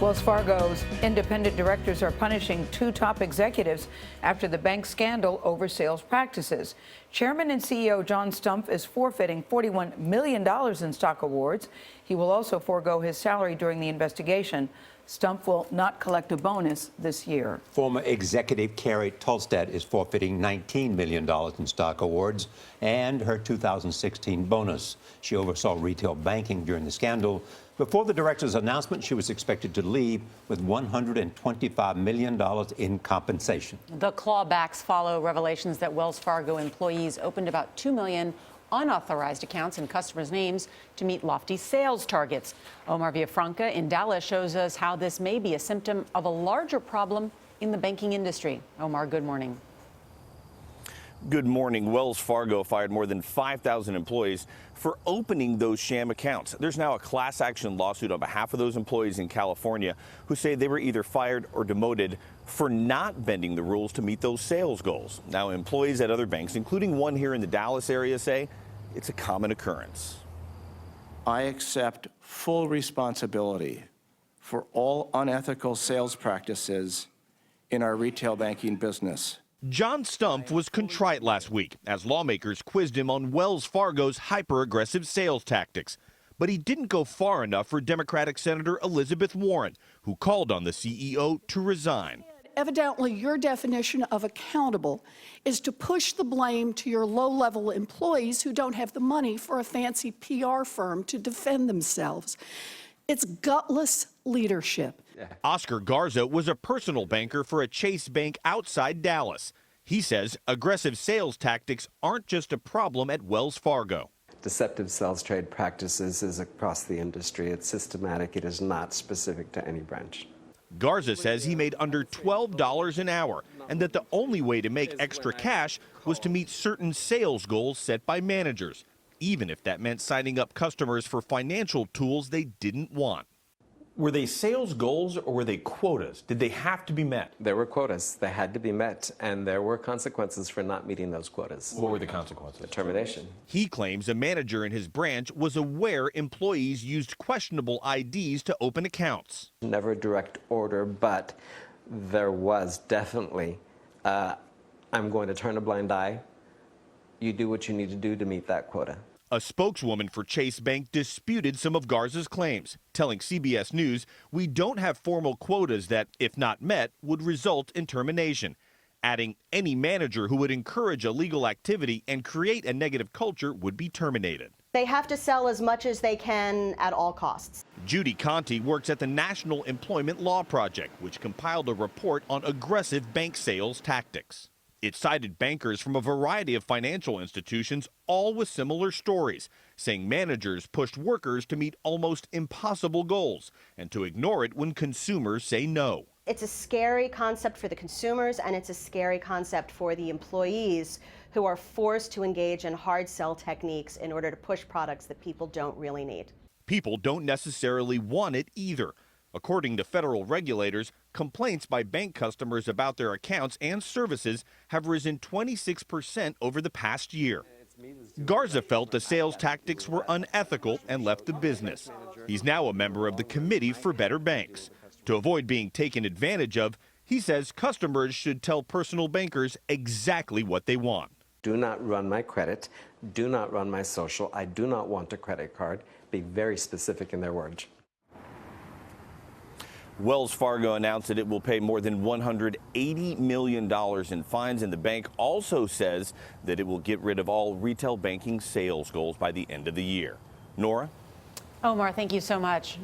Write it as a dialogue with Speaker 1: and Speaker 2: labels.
Speaker 1: Wells Fargo's independent directors are punishing two top executives after the bank scandal over sales practices. Chairman and CEO John Stumpf is forfeiting $41 million in stock awards. He will also forego his salary during the investigation. Stumpf will not collect a bonus this year.
Speaker 2: Former executive Carrie Tolstad is forfeiting $19 million in stock awards and her 2016 bonus. She oversaw retail banking during the scandal. Before the director's announcement, she was expected to leave with $125 million in compensation.
Speaker 3: The clawbacks follow revelations that Wells Fargo employees opened about 2 million unauthorized accounts in customers' names to meet lofty sales targets. Omar Villafranca in Dallas shows us how this may be a symptom of a larger problem in the banking industry. Omar, good morning.
Speaker 4: Good morning. Wells Fargo fired more than 5,000 employees for opening those sham accounts. There's now a class action lawsuit on behalf of those employees in California who say they were either fired or demoted for not bending the rules to meet those sales goals. Now, employees at other banks, including one here in the Dallas area, say it's a common occurrence.
Speaker 5: I accept full responsibility for all unethical sales practices in our retail banking business.
Speaker 6: John Stumpf was contrite last week as lawmakers quizzed him on Wells Fargo's hyper-aggressive sales tactics. But he didn't go far enough for Democratic Senator Elizabeth Warren, who called on the CEO to resign.
Speaker 7: Evidently, your definition of accountable is to push the blame to your low-level employees who don't have the money for a fancy PR firm to defend themselves. It's gutless leadership.
Speaker 6: Oscar Garza was a personal banker for a Chase bank outside Dallas. He says aggressive sales tactics aren't just a problem at Wells Fargo.
Speaker 8: Deceptive sales trade practices is across the industry. It's systematic. It is not specific to any branch.
Speaker 6: Garza says he made under $12 an hour and that the only way to make extra cash was to meet certain sales goals set by managers, even if that meant signing up customers for financial tools they didn't want.
Speaker 9: Were they sales goals or were they quotas? Did they have to be met?
Speaker 8: There were quotas. They had to be met, and there were consequences for not meeting those quotas.
Speaker 9: What were the consequences?
Speaker 8: Termination.
Speaker 6: He claims a manager in his branch was aware employees used questionable IDs to open accounts.
Speaker 8: Never a direct order, but there was definitely, I'm going to turn a blind eye. You do what you need to do to meet that quota.
Speaker 6: A spokeswoman for Chase Bank disputed some of Garza's claims, telling CBS News, "We don't have formal quotas that, if not met, would result in termination," adding any manager who would encourage illegal activity and create a negative culture would be terminated.
Speaker 10: They have to sell as much as they can at all costs.
Speaker 6: Judy Conti works at the National Employment Law Project, which compiled a report on aggressive bank sales tactics. It cited bankers from a variety of financial institutions, all with similar stories, saying managers pushed workers to meet almost impossible goals and to ignore it when consumers say no.
Speaker 10: It's a scary concept for the consumers, and it's a scary concept for the employees who are forced to engage in hard sell techniques in order to push products that people don't really need.
Speaker 6: People don't necessarily want it either. According to federal regulators, complaints by bank customers about their accounts and services have risen 26% over the past year. Garza felt the sales tactics were unethical and left the business. He's now a member of the Committee for Better Banks. To avoid being taken advantage of, he says customers should tell personal bankers exactly what they want.
Speaker 8: Do not run my credit. Do not run my social. I do not want a credit card. Be very specific in their words.
Speaker 4: Wells Fargo announced that it will pay more than $180 million in fines, and the bank also says that it will get rid of all retail banking sales goals by the end of the year. Nora?
Speaker 3: Omar, thank you so much.